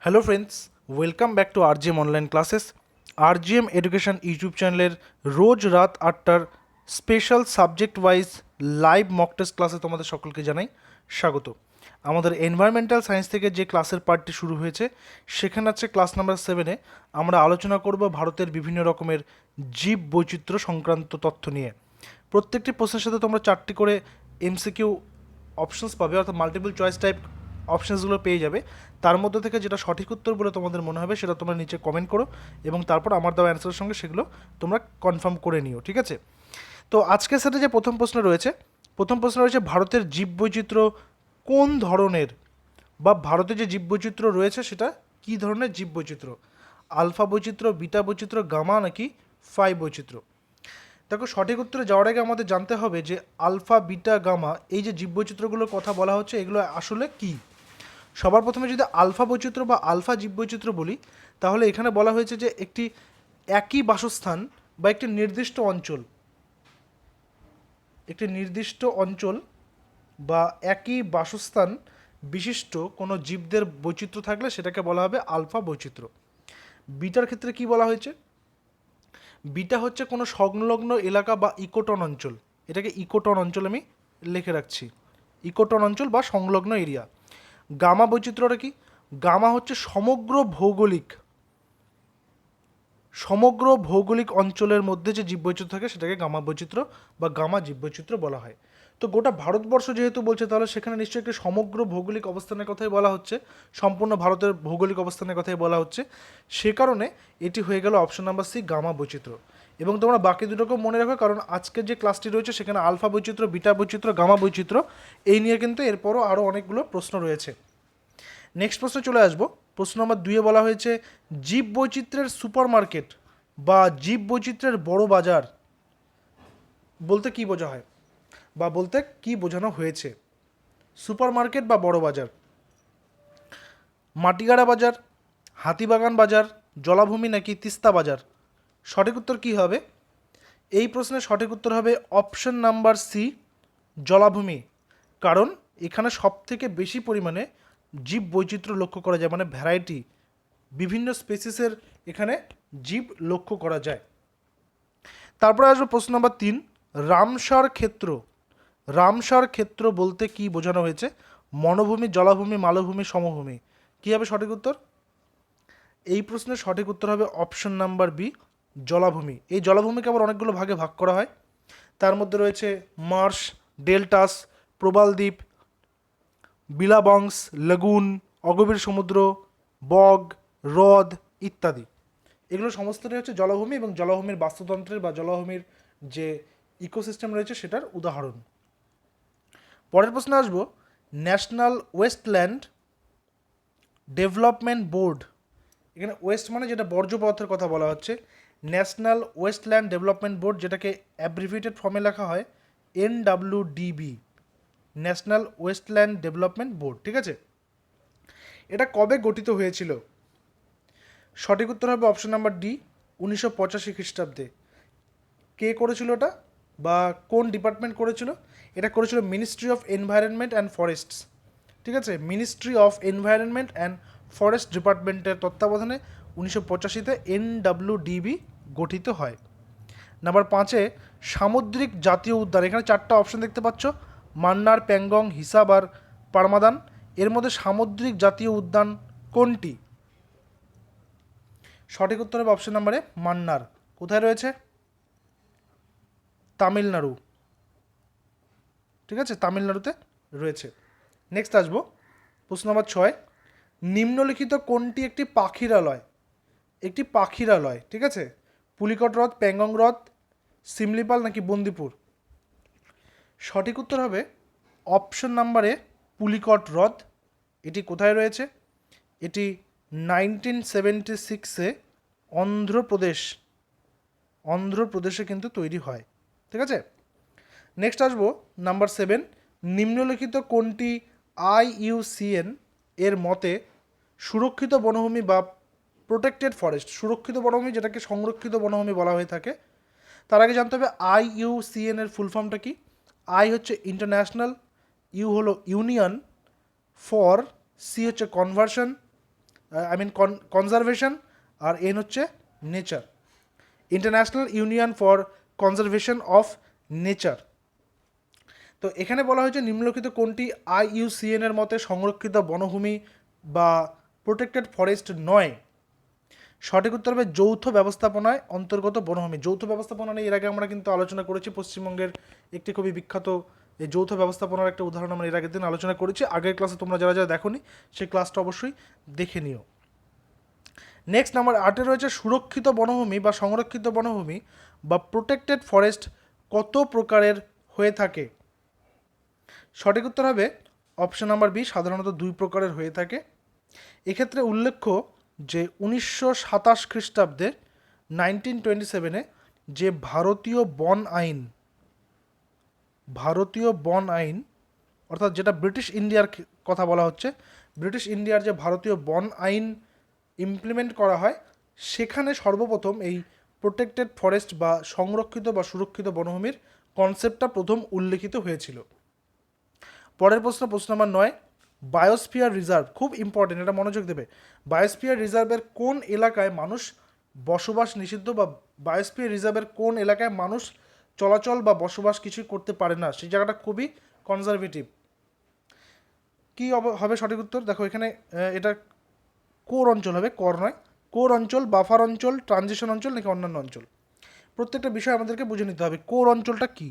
Hello friends, welcome back to RGM online classes. RGM education YouTube চ্যানেলের রোজ রাত 8টার special subject wise live mock test ক্লাসে তোমাদের সকলকে জানাই স্বাগত। আমাদের এনভায়রনমেন্টাল সায়েন্স থেকে যে ক্লাসের পার্টটি শুরু হয়েছে সেখানে আছে ক্লাস নাম্বার 7-এ আমরা আলোচনা করব ভারতের বিভিন্ন রকমের জীব বৈচিত্র্য সংক্রান্ত তথ্য নিয়ে। প্রত্যেকটি প্রশ্নের সাথে তোমরা 4টি করে এমসিকিউ অপশনস পাবে, অর্থাৎ মাল্টিপল চয়েস টাইপ অপশনসগুলো পেয়ে যাবে। তার মধ্যে থেকে যেটা সঠিক উত্তর বলে তোমাদের মনে হবে সেটা তোমরা নিচে কমেন্ট করো এবং তারপর আমার দেওয়া অ্যান্সারের সঙ্গে সেগুলো তোমরা কনফার্ম করে নিও, ঠিক আছে? তো আজকের সাথে যে প্রথম প্রশ্ন রয়েছে ভারতের জীববৈচিত্র্য কোন ধরনের, বা ভারতে যে জীববৈচিত্র্য রয়েছে সেটা কী ধরনের জীববৈচিত্র্য? আলফা বৈচিত্র্য, বিটা বৈচিত্র্য, গামা নাকি ফাই বৈচিত্র্য? দেখো, সঠিক উত্তরে যাওয়ার আগে আমাদের জানতে হবে যে আলফা, বিটা, গামা এই যে জীববৈচিত্র্যগুলোর কথা বলা হচ্ছে এগুলো আসলে কী। সবার প্রথমে যদি আলফা বৈচিত্র্য বা আলফা জীববৈচিত্র্য বলি, তাহলে এখানে বলা হয়েছে যে একটি একই বাসস্থান বা একটি নির্দিষ্ট অঞ্চল বা একই বাসস্থান বিশিষ্ট কোনো জীবদের বৈচিত্র্য থাকলে সেটাকে বলা হবে আলফা বৈচিত্র্য। বিটার ক্ষেত্রে কি বলা হয়েছে? বিটা হচ্ছে কোনো সংলগ্ন এলাকা বা ইকোটন অঞ্চল। এটাকে ইকোটন অঞ্চল আমি লিখে রাখছি, ইকোটন অঞ্চল বা সংলগ্ন এরিয়া। গামা বৈচিত্র্যটা কি? গামা হচ্ছে সমগ্র ভৌগোলিক অঞ্চলের মধ্যে যে জীববৈচিত্র্য থাকে সেটাকে গামা বৈচিত্র্য বা গামা জীববৈচিত্র্য বলা হয়। তো গোটা ভারতবর্ষ যেহেতু বলছে, তাহলে সেখানে নিশ্চয়ই একটি সমগ্র ভৌগোলিক অবস্থানের কথাই বলা হচ্ছে, সম্পূর্ণ ভারতের ভৌগোলিক অবস্থানের কথাই বলা হচ্ছে। সে কারণে এটি হয়ে গেল অপশন নাম্বার সি, গামা বৈচিত্র্য। এবং তোমরা বাকি দুটোকেও মনে রাখো, কারণ আজকের যে ক্লাসটি রয়েছে সেখানে আলফা বৈচিত্র্য, বিটা বৈচিত্র্য, গামা বৈচিত্র্য এই নিয়ে কিন্তু এরপরও আরও অনেকগুলো প্রশ্ন রয়েছে। নেক্সট প্রশ্নে চলে আসবো। প্রশ্ন নম্বর 2-এ বলা হয়েছে জীব বৈচিত্র্যের সুপার মার্কেট বা জীব বৈচিত্র্যের বড় বাজার বলতে কি বোঝা হয়, বা বলতে কি বোঝানো হয়েছে? সুপার মার্কেট বা বড় বাজার, মাটিগাড়া বাজার, হাতিবাগান বাজার, জলাভূমি নাকি তিস্তা বাজার? সঠিক উত্তর কি হবে? এই প্রশ্নের সঠিক উত্তর হবে অপশন নাম্বার সি, জলাভূমি। কারণ এখানে সবথেকে বেশি পরিমাণে জীব বৈচিত্র্য লক্ষ্য করা যায়, মানে ভ্যারাইটি, বিভিন্ন স্পেসিসের এখানে জীব লক্ষ্য করা যায়। তারপরে আসবে প্রশ্ন নম্বর 3, রামসার ক্ষেত্র। রামসার ক্ষেত্র বলতে কি বোঝানো হয়েছে? মনোভূমি, জলাভূমি, মালভূমি, সমভূমি? কী হবে সঠিক উত্তর? এই প্রশ্নের সঠিক উত্তর হবে অপশন নাম্বার বি, জলাভূমি। এই জলাভূমিকে আবার অনেকগুলো ভাগে ভাগ করা হয়। তার মধ্যে রয়েছে মার্শ, ডেল্টাস, প্রবাল দ্বীপ, বিলাবংশ, লেগুন, অগভীর সমুদ্র, বগ, হ্রদ ইত্যাদি। এগুলো সমস্তটাই হচ্ছে জলাভূমি এবং জলাভূমির বাস্তুতন্ত্রের বা জলাভূমির যে ইকোসিস্টেম রয়েছে সেটার উদাহরণ। পরের প্রশ্নে আসবো, ন্যাশনাল ওয়েস্টল্যান্ড ডেভেলপমেন্ট বোর্ড। এখানে ওয়েস্ট মানে যেটা বর্জ্য পদার্থের কথা বলা হচ্ছে, ন্যাশনাল ওয়েস্টল্যান্ড ডেভেলপমেন্ট বোর্ড, যেটাকে অ্যাব্রিভিয়েটেড ফর্মে লেখা হয় NWDB, national wasteland development board, ঠিক আছে? এটা কবে গঠিত হয়েছিল? সঠিক উত্তর হবে অপশন নাম্বার ডি, 1985 খ্রিস্টাব্দে। কে করেছিল এটা, বা কোন ডিপার্টমেন্ট করেছিল? এটা করেছিল ministry of environment and forests, ঠিক আছে? Ministry of environment and forest ডিপার্টমেন্টের তত্ত্বাবধানে 1985-তে NWDB গঠিত হয়। নাম্বার 5-এ সামুদ্রিক জাতীয় উদ্যান। এখানে 4টা অপশন দেখতে পাচ্ছ, মান্নার, প্যাংগং, হিসাব আর পারমাদান। এর মধ্যে সামুদ্রিক জাতীয় উদ্যান কোনটি? সঠিক উত্তর হবে অপশন নাম্বারে মান্নার। কোথায় রয়েছে? তামিলনাড়ু, ঠিক আছে? তামিলনাড়ুতে রয়েছে। নেক্সট আসবো প্রশ্ন নম্বর 6, নিম্নলিখিত কোনটি একটি পাখিরালয়? একটি পাখিরালয়, ঠিক আছে? পুলিকট হ্রদ, প্যাংগং হ্রদ, সিমলিপাল নাকি বন্দিপুর? সঠিক উত্তর হবে অপশন নাম্বারে পুলিকট হ্রদ। এটি কোথায় রয়েছে? এটি 1976-এ অন্ধ্রপ্রদেশে কিন্তু তৈরি হয়, ঠিক আছে? নেক্সট আসবো নাম্বার 7, নিম্নলিখিত কোনটি IUCN এর মতে সুরক্ষিত বনভূমি বা প্রোটেক্টেড ফরেস্ট? সুরক্ষিত বনভূমি, যেটাকে সংরক্ষিত বনভূমি বলা হয়ে থাকে। তার আগে জানতে হবে IUCN এর ফুল ফর্মটা কি। আই হচ্ছে ইন্টারন্যাশনাল, ইউ হলো ইউনিয়ন, ফর সি হচ্ছে কনভার্সন, কনজারভেশন, আর এন হচ্ছে nature, international union for conservation of nature. তো এখানে বলা হয়েছে নিম্নলিখিত কোনটি IUCN এর মতে সংরক্ষিত বনভূমি বা প্রোটেক্টেড ফরেস্ট নয়? সঠিক উত্তর হবে যৌথ ব্যবস্থাপনায় অন্তর্গত বনভূমি। যৌথ ব্যবস্থাপনা নিয়ে এর আগে আমরা কিন্তু আলোচনা করেছি, পশ্চিমবঙ্গের একটি খুবই বিখ্যাত এই যৌথ ব্যবস্থাপনার একটা উদাহরণ আমরা এর আগের দিন আলোচনা করেছি। আগের ক্লাসে তোমরা যারা যারা দেখোনি সেই ক্লাসটা অবশ্যই দেখে নিও। নেক্সট নাম্বার 8-এ রয়েছে সুরক্ষিত বনভূমি বা সংরক্ষিত বনভূমি বা প্রোটেক্টেড ফরেস্ট কত প্রকারের হয়ে থাকে? সঠিক উত্তর হবে অপশন নাম্বার বি, সাধারণত 2 প্রকারের হয়ে থাকে। এক্ষেত্রে উল্লেখ্য যে 1927 খ্রিস্টাব্দে 1927-এ যে ভারতীয় বন আইন অর্থাৎ যেটা ব্রিটিশ ইন্ডিয়ার কথা বলা হচ্ছে, ব্রিটিশ ইন্ডিয়ার যে ভারতীয় বন আইন ইমপ্লিমেন্ট করা হয়, সেখানে সর্বপ্রথম এই প্রোটেক্টেড ফরেস্ট বা সংরক্ষিত বা সুরক্ষিত বনভূমির কনসেপ্টটা প্রথম উল্লেখিত হয়েছিল। পরের প্রশ্ন নাম্বার 9, বায়োস্ফিয়ার রিজার্ভ, খুব ইম্পর্টেন্ট, এটা মনোযোগ দেবে। বায়োস্ফিয়ার রিজার্ভের কোন এলাকায় মানুষ বসবাস নিষিদ্ধ, বা বায়োস্ফিয়ার রিজার্ভের কোন এলাকায় মানুষ চলাচল বা বসবাস কিছুই করতে পারে না, সেই জায়গাটা খুবই কনজারভেটিভ। কী হবে সঠিক উত্তর? দেখো এখানে এটা কোর অঞ্চল হবে, কর নয়। কোর অঞ্চল, বাফার অঞ্চল, ট্রানজিশন অঞ্চল নাকি অন্যান্য অঞ্চল? প্রত্যেকটা বিষয় আমাদেরকে বুঝে নিতে হবে। কোর অঞ্চলটা কি?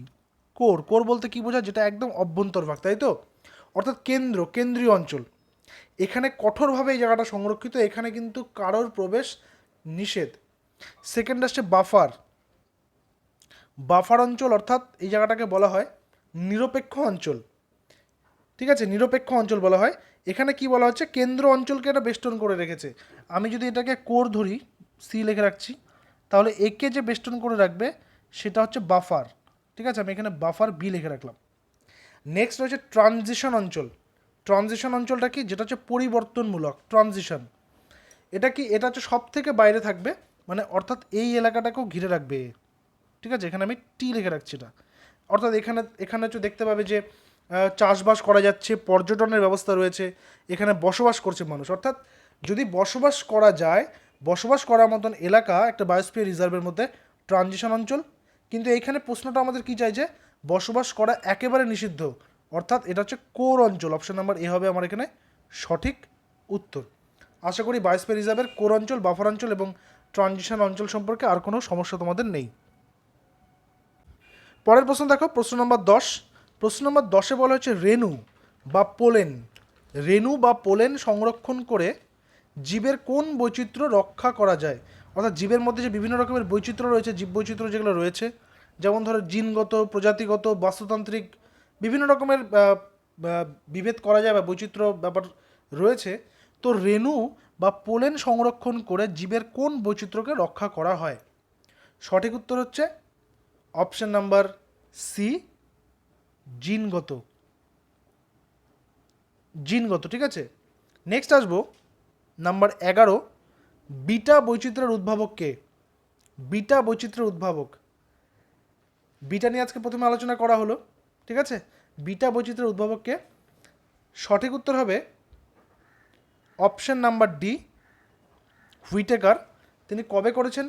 কোর বলতে কি বোঝায়? যেটা একদম অভ্যন্তরভাগ, তাই তো, অর্থাৎ কেন্দ্রীয় অঞ্চল। এখানে কঠোরভাবে এই জায়গাটা সংরক্ষিত, এখানে কিন্তু কারোর প্রবেশ নিষেধ। সেকেন্ড আসছে বাফার অঞ্চল, অর্থাৎ এই জায়গাটাকে বলা হয় নিরপেক্ষ অঞ্চল। ঠিক আছে, নিরপেক্ষ অঞ্চল বলা হয়। এখানে কি বলা হচ্ছে? কেন্দ্র অঞ্চলকে এটা বেষ্টন করে রেখেছে। আমি যদি এটাকে কোর ধরি, সি লিখে রাখছি, তাহলে একে যে বেষ্টন করে রাখবে সেটা হচ্ছে বাফার। ঠিক আছে, আমি এখানে বাফার বি লিখে রাখলাম। নেক্সট হচ্ছে ট্রানজিশন অঞ্চল। ট্রানজিশন অঞ্চলটা কি? যেটা হচ্ছে পরিবর্তনমূলক, ট্রানজিশন। এটা কি? এটা হচ্ছে সব থেকে বাইরে থাকবে, মানে অর্থাৎ এই এলাকাটাকেও ঘিরে রাখবে। ঠিক আছে, এখানে আমি টি লিখে রাখছি এটা। অর্থাৎ এখানে হচ্ছে দেখতে পাবে যে চাষবাস করা যাচ্ছে, পর্যটনের ব্যবস্থা রয়েছে, এখানে বসবাস করছে মানুষ। অর্থাৎ যদি বসবাস করা যায়, বসবাস করার মতন এলাকা একটা বায়োস্ফিয়ার রিজার্ভের মধ্যে ট্রানজিশন অঞ্চল। কিন্তু এইখানে প্রশ্নটা আমাদের কি চাইছে? বসবাস করা একেবারে নিষিদ্ধ, অর্থাৎ এটা হচ্ছে কোর অঞ্চল। অপশন নাম্বার এ হবে আমার এখানে সঠিক উত্তর। আশা করি বায়োস্ফিয়ার রিজার্ভের কোর অঞ্চল, বাফার অঞ্চল এবং ট্রানজিশন অঞ্চল সম্পর্কে আর কোনো সমস্যা তোমাদের নেই। পরের প্রশ্ন দেখো, প্রশ্ন নম্বর 10। প্রশ্ন নম্বর 10-এ বলা হচ্ছে রেণু বা পোলেন সংরক্ষণ করে জীবের কোন বৈচিত্র্য রক্ষা করা যায়? অর্থাৎ জীবের মধ্যে যে বিভিন্ন রকমের বৈচিত্র্য রয়েছে, জীব বৈচিত্র্য যেগুলো রয়েছে, যেমন ধরো জিনগত, প্রজাতিগত, বাস্তুতান্ত্রিক বিভিন্ন রকমের বিভেদ করা যায় বা বৈচিত্র্য ব্যাপার রয়েছে। তো রেণু বা পোলেন সংরক্ষণ করে জীবের কোন বৈচিত্র্যকে রক্ষা করা হয়? সঠিক উত্তর হচ্ছে অপশন নাম্বার সি, জিনগত। ঠিক আছে। নেক্সট আসবো নাম্বার 11, বিটা বৈচিত্র্যের উদ্ভাবক কে? বিটা বৈচিত্র্যের উদ্ভাবক, বিটা নিয়ে আজকে প্রথমে আলোচনা করা হলো। ঠিক আছে, বিটা বৈচিত্র্যের উদ্ভাবক কে? সঠিক উত্তর হবে অপশন নাম্বার ডি, হুইটেকার। তিনি কবে করেছেন?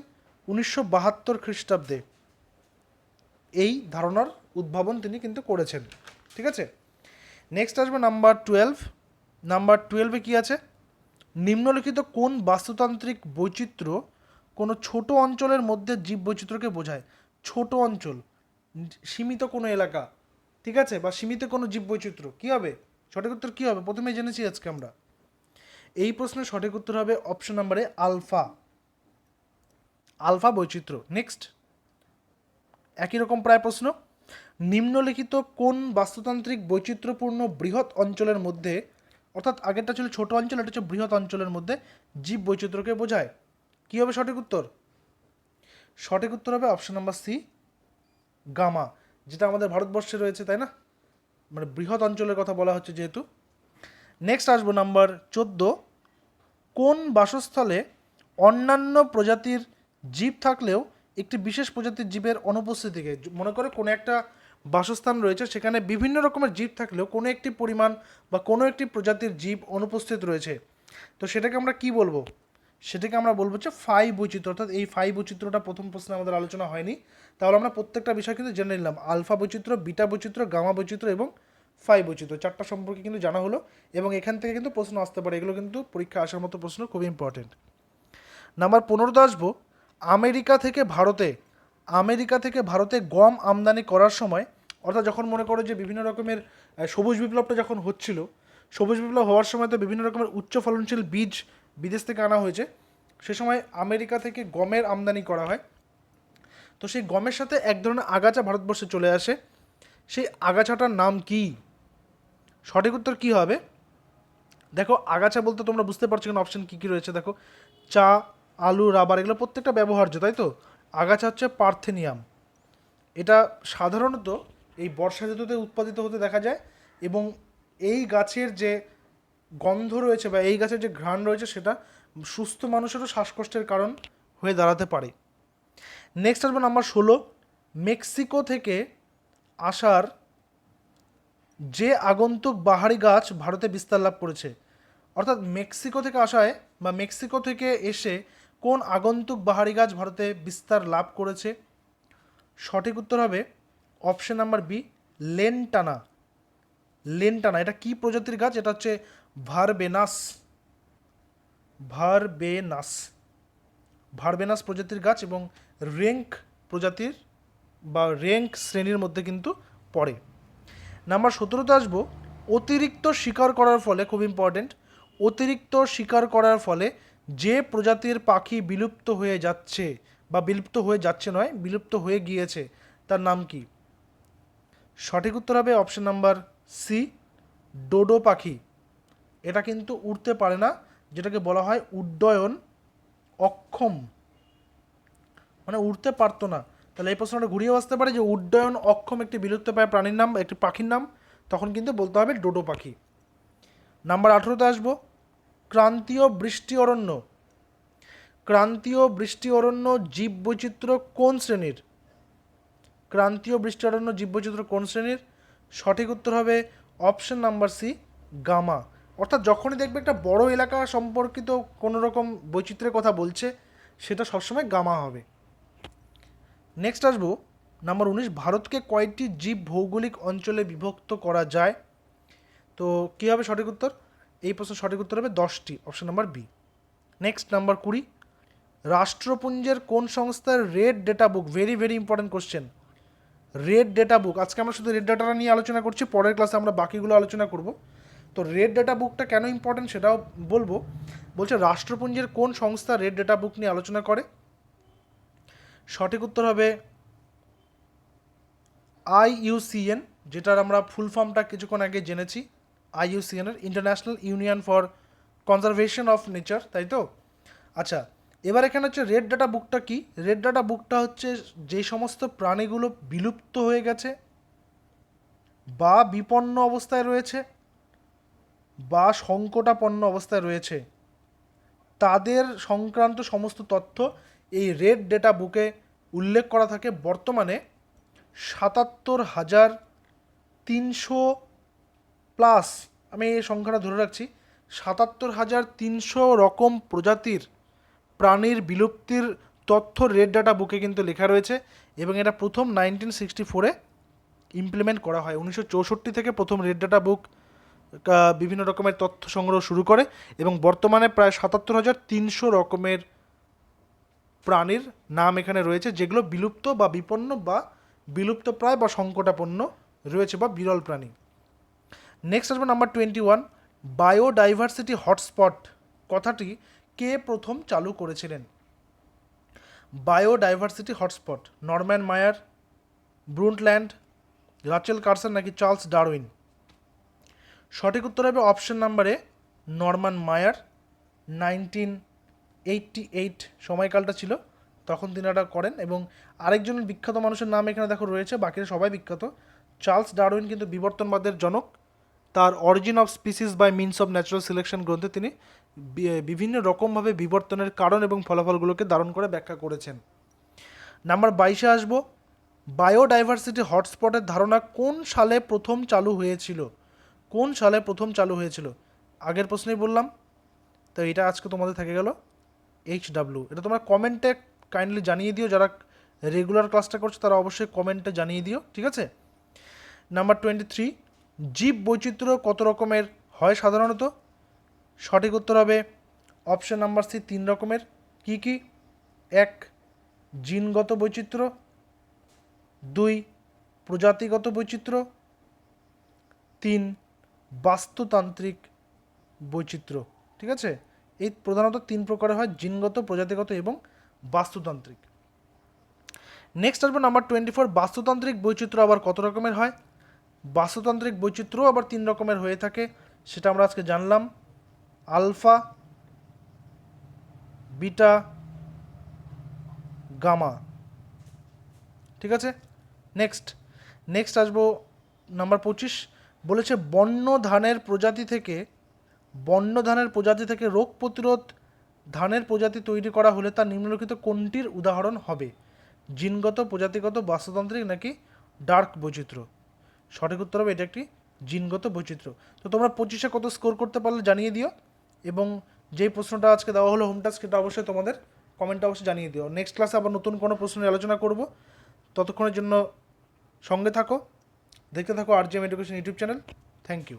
1972 খ্রিস্টাব্দে এই ধারণার উদ্ভাবন তিনি কিন্তু করেছেন। ঠিক আছে। নেক্সট আসবে নাম্বার 12। নাম্বার 12-এ কী আছে? নিম্নলিখিত কোন বাস্তুতান্ত্রিক বৈচিত্র্য কোনো ছোট অঞ্চলের মধ্যে জীব বৈচিত্র্যকে বোঝায়? ছোট অঞ্চল, সীমিত কোনো এলাকা, ঠিক আছে, বা সীমিত কোনো জীব বৈচিত্র্য, কী হবে? সঠিক উত্তর কী হবে? প্রথমেই জেনেছি আজকে আমরা। এই প্রশ্নের সঠিক উত্তর হবে অপশন নাম্বারে আলফা বৈচিত্র্য। নেক্সট একই রকম প্রায় প্রশ্ন, নিম্নলিখিত কোন বাস্তুতান্ত্রিক বৈচিত্র্যপূর্ণ বৃহৎ অঞ্চলের মধ্যে, অর্থাৎ আগেরটা ছিল ছোট অঞ্চল, এটা হচ্ছে বৃহৎ অঞ্চলের মধ্যে জীব বৈচিত্র্যকে বোঝায়? কী হবে সঠিক উত্তর? সঠিক উত্তর হবে অপশন নাম্বার সি, গামা, যেটা আমাদের ভারতবর্ষে রয়েছে, তাই না? মানে বৃহৎ অঞ্চলের কথা বলা হচ্ছে যেহেতু। নেক্সট আসবো নাম্বার 14, কোন বাসস্থলে অন্যান্য প্রজাতির জীব থাকলেও একটি বিশেষ প্রজাতির জীবের অনুপস্থিতিকে, মনে করে কোনো একটা বাসস্থান রয়েছে, সেখানে বিভিন্ন রকমের জীব থাকলেও কোনো একটি পরিমাণ বা কোনো একটি প্রজাতির জীব অনুপস্থিত রয়েছে, তো সেটাকে আমরা কি বলবো? সেটাকে আমরা বলবো যে ফাই বৈচিত্র্য, অর্থাৎ এই ফাই বৈচিত্র্যটা প্রথম প্রশ্নে আমাদের আলোচনা হয়নি। তাহলে আমরা প্রত্যেকটা বিষয় কিন্তু জেনে নিলাম, আলফা বৈচিত্র্য, বিটা বৈচিত্র্য, গামা বৈচিত্র্য এবং ফাই বৈচিত্র্য, চারটা সম্পর্কে কিন্তু জানা হলো। এবং এখান থেকে কিন্তু প্রশ্ন আসতে পারে, এগুলো কিন্তু পরীক্ষা আসার মতো প্রশ্ন, খুবই ইম্পর্টেন্ট। নাম্বার 15তে আসবো, আমেরিকা থেকে ভারতে গম আমদানি করার সময়, অর্থাৎ যখন মনে করো যে বিভিন্ন রকমের সবুজ বিপ্লবটা যখন হচ্ছিল, সবুজ বিপ্লব হওয়ার সময় তো বিভিন্ন রকমের উচ্চ ফলনশীল বীজ বিদেশ থেকে আনা হয়েছে, সে সময় আমেরিকা থেকে গমের আমদানি করা হয়। তো সেই গমের সাথে এক ধরনের আগাছা ভারতবর্ষে চলে আসে, সেই আগাছাটার নাম কি? সঠিক উত্তর কী হবে? দেখো, আগাছা বলতে তোমরা বুঝতে পারছো কেন অপশন কী কী রয়েছে। দেখো, চা, আলু, রাবার, এগুলো প্রত্যেকটা ব্যবহার্য, তাই তো? আগাছা হচ্ছে পার্থেনিয়াম। এটা সাধারণত এই বর্ষা ঋতুতে উৎপাদিত হতে দেখা যায়, এবং এই গাছের যে গন্ধ রয়েছে বা এই গাছের যে ঘ্রাণ রয়েছে, সেটা সুস্থ মানুষেরও শ্বাসকষ্টের কারণ হয়ে দাঁড়াতে পারে। নেক্সট আসবে নাম্বার 16, মেক্সিকো থেকে আসার যে আগন্তুক বাহারি গাছ ভারতে বিস্তার লাভ করেছে, অর্থাৎ মেক্সিকো থেকে আসায় বা মেক্সিকো থেকে এসে কোন আগন্তুক বাহারি গাছ ভারতে বিস্তার লাভ করেছে? সঠিক উত্তর হবে অপশন নাম্বার বি, লেন্টানা। লেন্টানা, এটা কি প্রজাতির গাছ? এটা হচ্ছে ভারবেনাস। ভারবেনাস ভারবেনাস প্রজাতির গাছ, এবং রেঙ্ক প্রজাতির বা রেঙ্ক শ্রেণীর মধ্যে কিন্তু পড়ে। নাম্বার 17তে আসবো, অতিরিক্ত শিকার করার ফলে, খুব ইম্পর্টেন্ট, অতিরিক্ত শিকার করার ফলে যে প্রজাতির পাখি বিলুপ্ত হয়ে যাচ্ছে, বা বিলুপ্ত হয়ে যাচ্ছে নয়, বিলুপ্ত হয়ে গিয়েছে, তার নাম কি? সঠিক উত্তর হবে অপশন নাম্বার সি, ডোডো পাখি। এটা কিন্তু উড়তে পারে না, যেটাকে বলা হয় উড্ডয়ন অক্ষম, মানে উড়তে পারতো না। তাহলে এই প্রশ্নটা ঘুরিয়ে আসতে পারে যে উড্ডয়ন অক্ষম একটি বিলুপ্তপ্রায় প্রাণীর নাম, একটি পাখির নাম, তখন কিন্তু বলতে হবে ডোডো পাখি। নাম্বার 18তে আসবো, ক্রান্তীয় বৃষ্টি অরণ্য। ক্রান্তীয় বৃষ্টি অরণ্য জীববৈচিত্র্য কোন শ্রেণীর? ক্রান্তীয় বৃষ্টি অরণ্য জীববৈচিত্র্য কোন শ্রেণীর? সঠিক উত্তর হবে অপশন নাম্বার সি, গামা। অর্থাৎ যখনই দেখবে একটা বড় এলাকা সম্পর্কিত কোনো রকম বৈচিত্র্যের কথা বলছে, সেটা সবসময় গামা হবে। নেক্সট আসবো নাম্বার 19, ভারতকে কয়েকটি জীব ভৌগোলিক অঞ্চলে বিভক্ত করা যায়? তো কী হবে সঠিক উত্তর? এই প্রশ্নের সঠিক উত্তর হবে 10টি, option number B. Next number 20, রাষ্ট্রপুঞ্জের কোন সংস্থার red data book, very very important question, red data book. আজকে আমরা শুধু রেড ডাটাটা নিয়ে আলোচনা করছি, পরের ক্লাসে আমরা বাকিগুলো আলোচনা করব। তো রেড ডেটা বুকটা কেন ইম্পর্টেন্ট সেটাও বলবো। বলছে রাষ্ট্রপুঞ্জের কোন সংস্থা রেড ডেটা বুক নিয়ে আলোচনা করে? সঠিক উত্তর হবে IUCN, যেটার আমরা ফুল ফর্মটা কিছুক্ষণ আগে জেনেছি। IUCN এর international union for conservation of nature, তাই তো? আচ্ছা, এবার এখানে হচ্ছে রেড ডাটা বুকটা কি? রেড ডাটা বুকটা হচ্ছে যে সমস্ত প্রাণীগুলো বিলুপ্ত হয়ে গেছে বা বিপন্ন অবস্থায় রয়েছে বা সংকটাপন্ন অবস্থায় রয়েছে, তাদের সংক্রান্ত সমস্ত তথ্য এই রেড ডেটা বুকে উল্লেখ করা থাকে। বর্তমানে 77,300 প্লাস, আমি এই সংখ্যাটা ধরে রাখছি, 77,300 রকম প্রজাতির প্রাণীর বিলুপ্তির তথ্য রেড ডাটা বুকে কিন্তু লেখা রয়েছে, এবং এটা প্রথম 1964-এ ইমপ্লিমেন্ট করা হয়। 1964 থেকে প্রথম রেড ডাটা বুক বিভিন্ন রকমের তথ্য সংগ্রহ শুরু করে, এবং বর্তমানে প্রায় 77,300 রকমের প্রাণীর নাম এখানে রয়েছে, যেগুলো বিলুপ্ত বা বিপন্ন বা বিলুপ্তপ্রায় বা সংকটাপন্ন রয়েছে বা বিরল প্রাণী। নেক্সট আসবে নাম্বার 21, বায়োডাইভার্সিটি হটস্পট কথাটি কে প্রথম চালু করেছিলেন? বায়োডাইভার্সিটি হটস্পট, নরম্যান মায়ার, ব্রুন্টল্যান্ড, রাচেল কার্সন নাকি চার্লস ডারউইন? সঠিক উত্তর হবে অপশন নাম্বারে নরম্যান মায়ার। 1988 সময়কালটা ছিল, তখন তিনি এটা করেন। এবং আরেকজন বিখ্যাত মানুষের নাম এখানে দেখো রয়েছে, বাকিরা সবাই বিখ্যাত। চার্লস ডারউইন কিন্তু বিবর্তনবাদের জনক। তার origin of species by means of natural selection গ্রন্থে তিনি বিভিন্ন রকমভাবে বিবর্তনের কারণ এবং ফলাফলগুলোকে ধারণ করে ব্যাখ্যা করেছেন। নাম্বার 22-এ আসবো, বায়োডাইভার্সিটি হটস্পটের ধারণা কোন সালে প্রথম চালু হয়েছিল? কোন সালে প্রথম চালু হয়েছিল? আগের প্রশ্নেই বললাম তো এটা আজকে তোমাদের থেকে গেল HW। এটা তোমরা কমেন্টে কাইন্ডলি জানিয়ে দিও, যারা রেগুলার ক্লাসটা করছো তারা অবশ্যই কমেন্টে জানিয়ে দিও, ঠিক আছে। নাম্বার 23, জীব বৈচিত্র্য কত রকমের হয় সাধারণত? সঠিক উত্তর হবে অপশন নাম্বার সি, 3 রকমের। কি কি? 1 জিনগত বৈচিত্র্য, 2 প্রজাতিগত বৈচিত্র্য, 3 বাস্তুতান্ত্রিক বৈচিত্র্য, ঠিক আছে। এই প্রধানত 3 প্রকারে হয়, জিনগত, প্রজাতিগত এবং বাস্তুতান্ত্রিক। নেক্সট আসবে নাম্বার 24, বাস্তুতান্ত্রিক বৈচিত্র্য আবার কত রকমের হয়? বাস্তুতান্ত্রিক বৈচিত্র্য আবার 3 রকমের হয়ে থাকে, সেটা আমরা আজকে জানলাম। আলফা, বিটা, গামা, ঠিক আছে। নেক্সট আসবো নাম্বার 25, বলেছে বন্য ধানের প্রজাতি থেকে রোগ প্রতিরোধ ধানের প্রজাতি তৈরি করা হলে তা নিম্নলিখিত কোনটির উদাহরণ হবে? জিনগত, প্রজাতিগত, বাস্তুতান্ত্রিক নাকি ডার্ক বৈচিত্র্য? সঠিক উত্তর হবে এটা একটি জিনগত বৈচিত্র্য। তো তোমরা 25-এ কত স্কোর করতে পারলে জানিয়ে দিও, এবং যেই প্রশ্নটা আজকে দেওয়া হলো হোম টাস্ক, সেটা অবশ্যই তোমাদের কমেন্টে অবশ্যই জানিয়ে দিও। নেক্সট ক্লাসে আবার নতুন কোনো প্রশ্ন নিয়ে আলোচনা করব। ততক্ষণের জন্য সঙ্গে থাকো, দেখতে থাকো RGM education YouTube channel. Thank you.